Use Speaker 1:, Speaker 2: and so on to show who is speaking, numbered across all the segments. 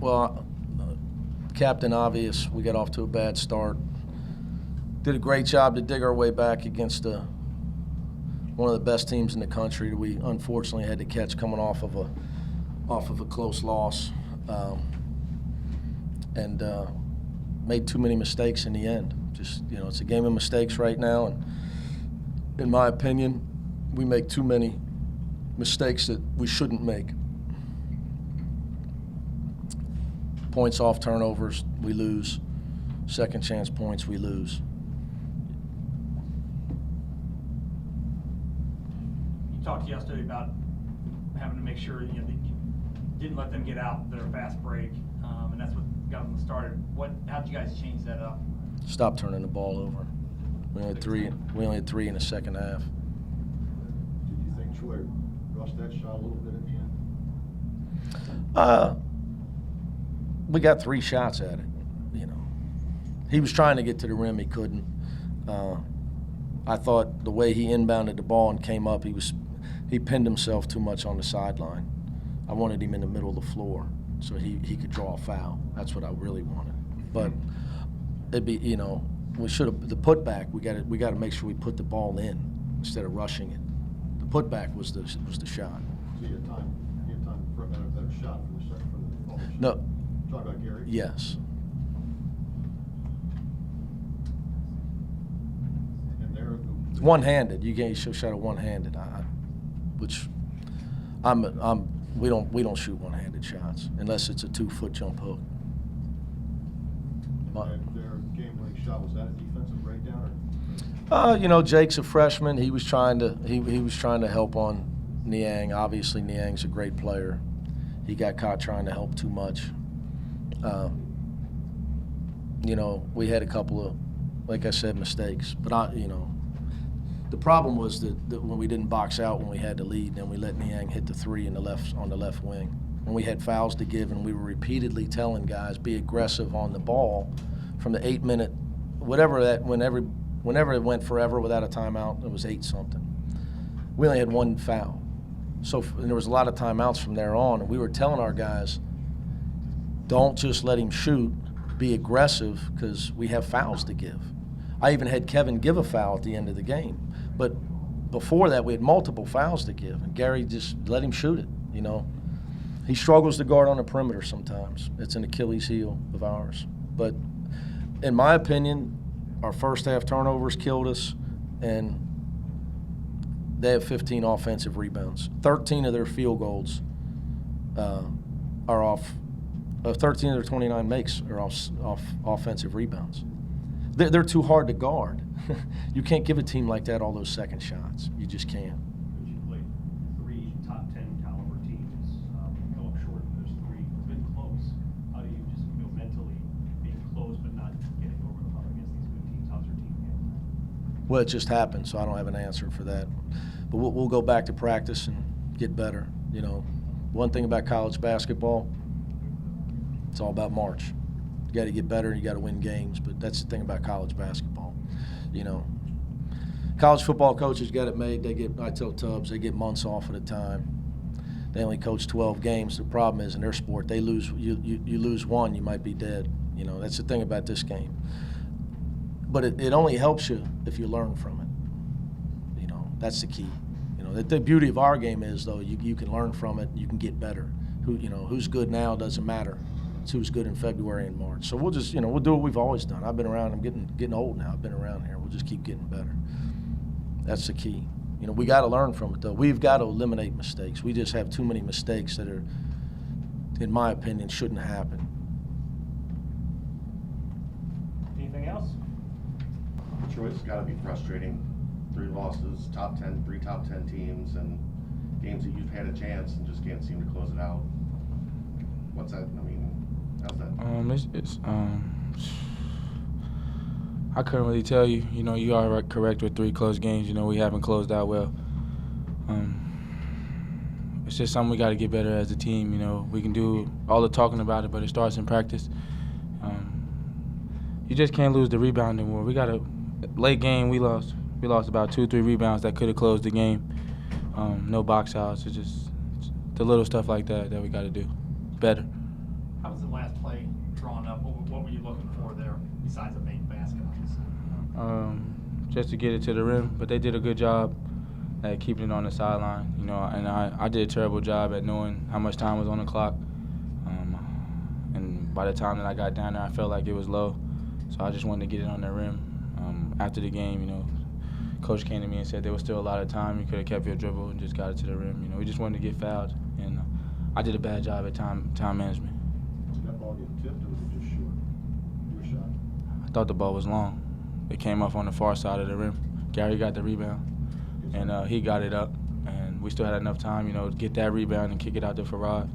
Speaker 1: Well, Captain Obvious, we got off to a bad start. Did a great job to dig our way back against one of the best teams in the country that we unfortunately had to catch coming off of a close loss, and made too many mistakes in the end. Just, it's a game of mistakes right now, and in my opinion, we make too many mistakes that we shouldn't make. Points off turnovers, we lose. Second chance points, we lose.
Speaker 2: You talked yesterday about having to make sure that you didn't let them get out their fast break, and that's what got them started. How'd you guys change that up?
Speaker 1: Stop turning the ball over. We only had three in the second half.
Speaker 3: Did you think Troy rushed that shot a little bit at the end?
Speaker 1: We got 3 shots at it. He was trying to get to the rim, he couldn't. I thought the way he inbounded the ball and came up, he pinned himself too much on the sideline. I wanted him in the middle of the floor so he could draw a foul. That's what I really wanted. But it'd be, we should have the putback. We got to make sure we put the ball in instead of rushing it. The putback was the shot.
Speaker 3: So you had time for a better shot from the shot.
Speaker 1: No.
Speaker 3: Talk about Gary?
Speaker 1: Yes.
Speaker 3: And there,
Speaker 1: one-handed. You should shot it one-handed. We don't shoot one-handed shots unless it's a 2-foot jump hook.
Speaker 3: their game-winning shot, was that a defensive breakdown? Or?
Speaker 1: Jake's a freshman. He was trying to help on Niang. Obviously, Niang's a great player. He got caught trying to help too much. We had a couple of, like I said, mistakes. But the problem was that when we didn't box out when we had the lead, then we let Niang hit the 3 on the left wing. When we had fouls to give, and we were repeatedly telling guys be aggressive on the ball from the 8-minute, whenever it went forever without a timeout, it was 8-something. We only had 1 foul. So there was a lot of timeouts from there on, and we were telling our guys, don't just let him shoot, be aggressive, because we have fouls to give. I even had Kevin give a foul at the end of the game. But before that, we had multiple fouls to give, and Gary just let him shoot it, He struggles to guard on the perimeter sometimes. It's an Achilles heel of ours. But in my opinion, our first half turnovers killed us, and they have 15 offensive rebounds. 13 of their field goals are off. 13 of their 29 makes are off offensive rebounds. They're too hard to guard. You can't give a team like that all those second shots. You just can't.
Speaker 4: But you played 3 top 10 caliber teams, come up short in those 3. It's been close. How do you just mentally being close but not getting over the hump against these good teams? How's your team handling that?
Speaker 1: Well, it just happened, so I don't have an answer for that. But we'll go back to practice and get better. One thing about college basketball, it's all about March. You got to get better and you got to win games, but that's the thing about college basketball. College football coaches got it made. I tell Tubbs, they get months off at a time. They only coach 12 games. The problem is in their sport, they lose. You lose 1, you might be dead. That's the thing about this game. But it only helps you if you learn from it. That's the key. The beauty of our game is, though, you can learn from it. You can get better. Who's good now doesn't matter. It's who's good in February and March. So we'll just, we'll do what we've always done. I've been around. I'm getting old now. I've been around here. We'll just keep getting better. That's the key. We got to learn from it, though. We've got to eliminate mistakes. We just have too many mistakes that are, in my opinion, shouldn't happen.
Speaker 2: Anything else?
Speaker 5: Troy, it's got to be frustrating. 3 losses, three top 10 teams, and games that you've had a chance and just can't seem to close it out. What's that? How's that?
Speaker 6: I couldn't really tell you. You are correct with 3 close games. We haven't closed out well. It's just something we got to get better as a team. We can do all the talking about it, but it starts in practice. You just can't lose the rebounding war. We got a late game. We lost about 2-3 rebounds that could have closed the game. No box outs. It's just the little stuff like that we got to do better.
Speaker 2: How was the last play drawn up? What were you looking for there besides the main basket, obviously?
Speaker 6: Just to get it to the rim, but they did a good job at keeping it on the sideline, you know, and I did a terrible job at knowing how much time was on the clock. And by the time that I got down there, I felt like it was low, so I just wanted to get it on the rim. After the game, you know, Coach came to me and said there was still a lot of time. You could have kept your dribble and just got it to the rim. You know, we just wanted to get fouled, and I did a bad job at time management.
Speaker 3: Did that ball get tipped, or was it just short? Your shot?
Speaker 6: I thought the ball was long. It came off on the far side of the rim. Gary got the rebound, and he got it up, and we still had enough time, you know, to get that rebound and kick it out to Farad.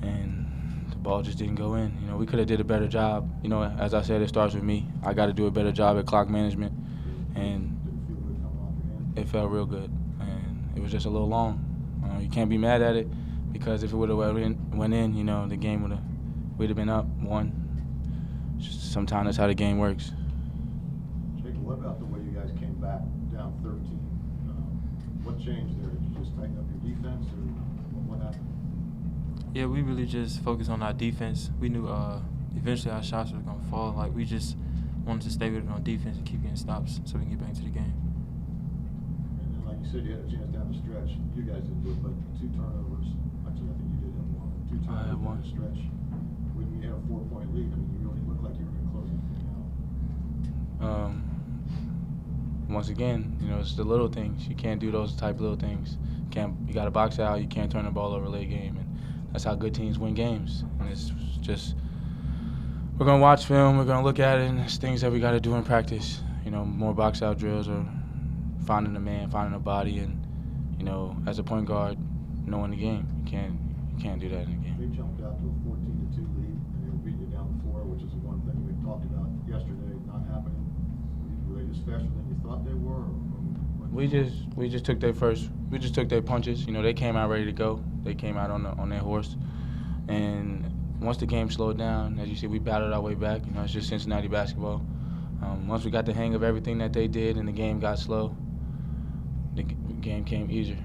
Speaker 6: And the ball just didn't go in. You know, we could have did a better job. You know, as I said, it starts with me. I got to do a better job at clock management, and
Speaker 3: Didn't feel good coming off your hand?
Speaker 6: it felt real good. And it was just a little long. You can't be mad at it, because if it would have went in, you know, the game we'd have been up 1. Just sometimes that's how the game works.
Speaker 3: Jake, what about the way you guys came back down 13? What changed there? Did you just tighten up your defense, or what happened?
Speaker 7: Yeah, we really just focused on our defense. We knew eventually our shots were going to fall. Like, we just wanted to stay with it on defense and keep getting stops so we can get back into the game.
Speaker 3: And then, like you said, you had a chance down the stretch. You guys didn't do it, but 2 turnovers. Actually, I think you did have 1. 2 turnovers
Speaker 6: I had one.
Speaker 3: down the stretch. When you had a 4-point lead, I mean, you really looked like you were going to close the thing out.
Speaker 6: Once again, you know, it's the little things. You can't do those type of little things. You got to box out. You can't turn the ball over late game, and that's how good teams win games. And it's just, we're gonna watch film. We're gonna look at it, and it's things that we got to do in practice. You know, more box out drills, or finding a man, finding a body, and you know, as a point guard, knowing the game. You can't do that in a game.
Speaker 3: They jumped out to a 14-2 lead, and they were beating you down the floor, which is the one thing we talked about yesterday not happening. Were they just faster than you thought they were?
Speaker 6: We just took their punches. You know, they came out ready to go. They came out on their horse, and once the game slowed down, as you see, we battled our way back. You know, it's just Cincinnati basketball. Once we got the hang of everything that they did, and the game got slow, the game came easier.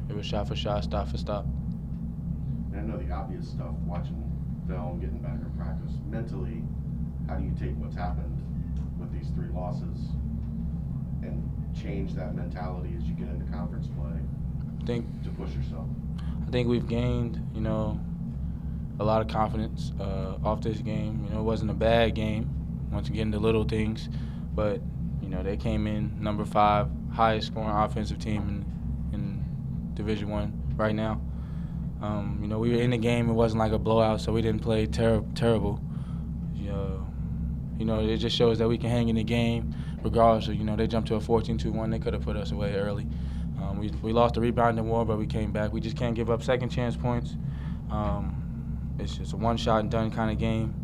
Speaker 6: It was shot for shot, stop for stop.
Speaker 5: And I know the obvious stuff, watching film, getting back in practice. Mentally, how do you take what's happened with these 3 losses and change that mentality as you get into conference play to push yourself?
Speaker 6: I think we've gained, you know, a lot of confidence off this game. You know, it wasn't a bad game, once again, the little things, but, you know, they came in number 5, highest scoring offensive team in Division I right now. You know, we were in the game. It wasn't like a blowout, so we didn't play terrible. You know, it just shows that we can hang in the game regardless of, you know, they jumped to a 14-2-1. They could have put us away early. We lost the rebounding war, but we came back. We just can't give up second chance points. It's just a one-shot-and-done kind of game.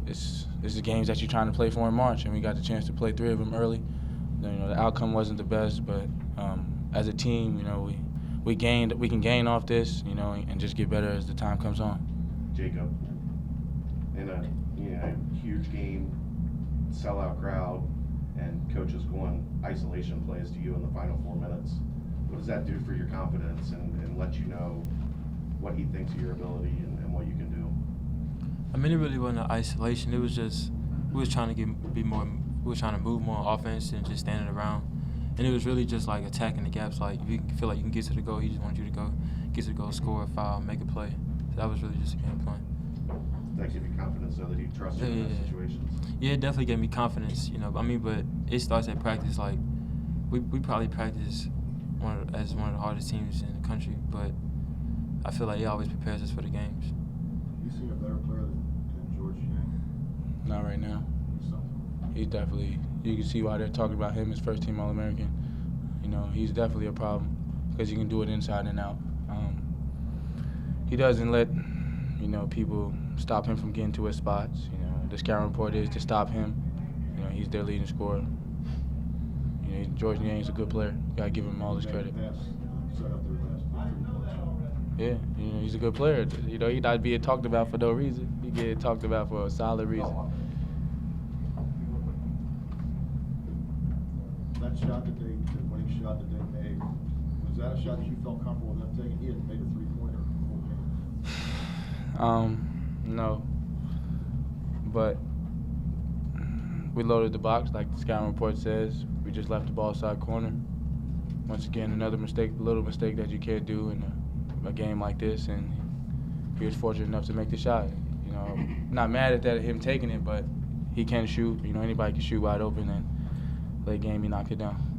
Speaker 6: It's the games that you're trying to play for in March, and we got the chance to play 3 of them early. You know, the outcome wasn't the best, but as a team, you know, we can gain off this, you know, and just get better as the time comes on.
Speaker 5: Jacob, in a huge game, sellout crowd, and coaches going isolation plays to you in the final 4 minutes, what does that do for your confidence and let you know what he thinks of your ability and what you can do?
Speaker 7: I mean, it really wasn't an isolation. It was just we was trying to we were trying to move more on offense than just standing around. And it was really just like attacking the gaps. Like, if you feel like you can get to the goal, he just wanted you to go, get to the goal, score a foul, make a play. So that was really just a game plan.
Speaker 5: Does that give you confidence, though, that he trusts you in those situations?
Speaker 7: Yeah, it definitely gave me confidence, you know. I mean, but it starts at practice. Like, we probably practice as one of the hardest teams in the country, but I feel like it always prepares us for the games.
Speaker 3: You seen a better player than George Yang?
Speaker 6: Not right now.
Speaker 3: Something.
Speaker 6: He's definitely, you can see why they're talking about him as first-team All-American. You know, he's definitely a problem because he can do it inside and out. He doesn't let, you know, people stop him from getting to his spots. You know, the scouting report is to stop him. You know, he's their leading scorer. You know, George Yang's a good player. You gotta give him all his credit. Yeah, you know, he's a good player. You know, he's not being talked about for no reason. He get talked about for a solid reason.
Speaker 3: That shot that the winning shot that they made, was that a shot that you felt comfortable with them taking? He hadn't made a 3-pointer the whole game.
Speaker 6: No. But we loaded the box, like the scouting report says. We just left the ball side corner. Once again, another mistake, little mistake that you can't do in a game like this, and he was fortunate enough to make the shot. You know, not mad at that, him taking it, but he can shoot. You know, anybody can shoot wide open, and late game he knocked it down.